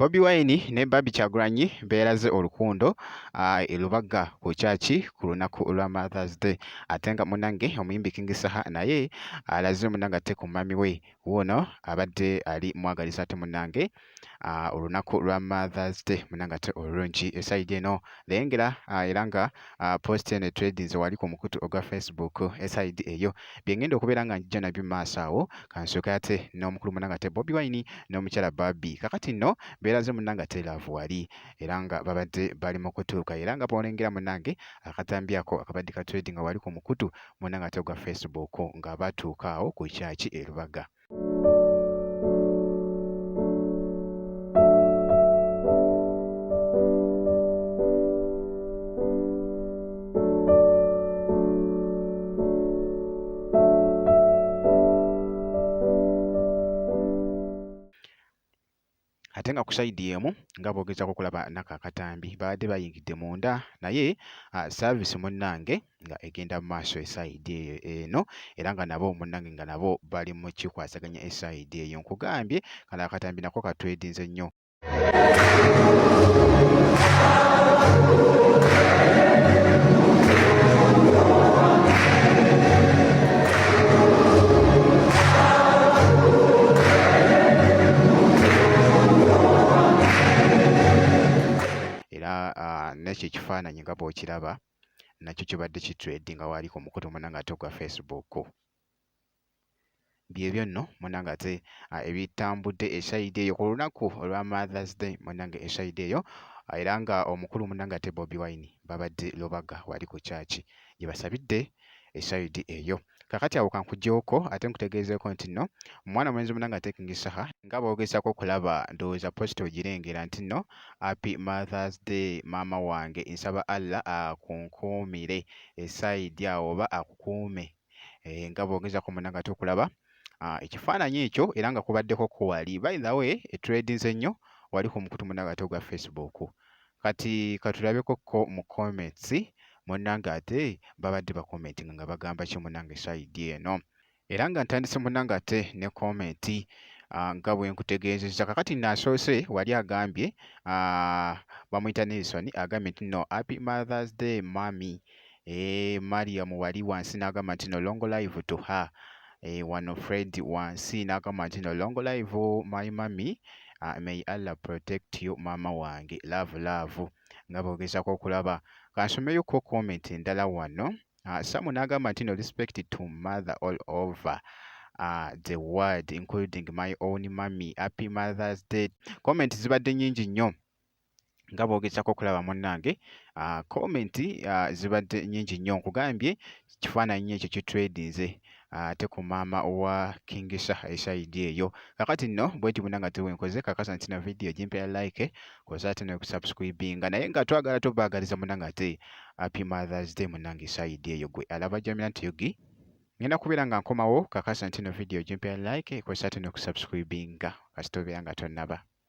Bobi Wine ne Barbie Kyagulanyi beeraze olukundo e Lubaga ku kyaki ku lunaku lwa Mother's Day ate nga munnange omuyimbi King Saha naye alaze munnange ate ku mami we wuuno abadde ali mwagaliza ate munnange olunaku lwa Mother's Day munnange ate olulungi esayidi eno lengera era nga post eno etredinze wali ku mukutu ogwa Facebook esayidi eyo byengenda okubeera nga njija nabyo maaso awo kansooke ate n'omukulu munnange ate Bobi Wine n'omukyala Barbie kakati nno beeraze munnange ate laavu wali era nga babadde bali mu kutuuka era nga bw'olengera munnange akatambi ako akabadde ka trading nga wali ku mukutu munnange ate gwa Facebook nga batuuka awo ku kyaki e Lubaga. Ate nga ku sayidi emu nga bogezaako okulaba nako akatambi babadde bayingidde munda naye saavisi munnange nga egenda mu maaso esayidi eno era nga nabo munnange nga nabo bali mu kikwasaganya esayidi eyo nkugambye kano akatambi nako katwedinze nnyo. N'ekyo ekifaananyi nga bw'okiraba nakyo kibadde kitredinga wali ku mukutu munnange ate gwa Facebook. Byebyo nno munnange ate ebitambudde esayidi eyo ku lunaku olwa Mother's Day munnange esayidi eyo era nga omukulu munnange ate Bobi Wine babadde Lubaga wali ku kyaki gye basabidde esayidi eyo. Kakati awo kankuggyeko ate nkutegeezeeko nti nno omwana mulenzi munnange ate King Saha nga boogezaako okulaba ndowooza posita ogirengera nti nno Happy Mother's Day maama wange nsaba Allah akunkuumire esayidi awo oba akukuume nga boogezaako munnange ate okulaba ekifaananyi ekyo era nga kubaddeko ko wali by the way etredinze nnyo wali ku mukutu munnange ate ogwa Facebook. Kati katulabeko ko mu comments munnange ate babadde bakomentinga nga bagamba ki munnange esayidi eno era nga ntandise munnange ate ne komenti nga bwe nkutegeezezza kakati nasoose wali agambye bamuyita Nelson agambye nti no Happy Mother's Day mami Mariam wali wansi n'agamba nti no long live to her wano Fred wansi n'agamba nti no long live my mami may Allah protect you mama wange love nga boogezaako okulaba kansomeyoko comment endala wano Samu n'agamba nti no respect to mother all over the world including my own mommy Happy Mother's Day. Comment zibadde nnyingi nnyo nga boogezaako okulaba munnange komenti zibadde nnyingi nnyo nkugambye kifaananyi ekyo kitredinze ate ku maama wa King Saha esayidi eyo kakati nno bweti munnange ate wenkoze kakasa nti na vidiyo gimpera like koza ate nekusubscribinga naye nga twagala tubaagaliza munnange ate Happy Mother's Day munnange esayidi eyo gwe alaba jamira nti yogi ngenda kubeera nga nkomawo kakasa nti no vidiyo gimpera like koza ate nekusubscribinga kasita obeera nga tonnaba.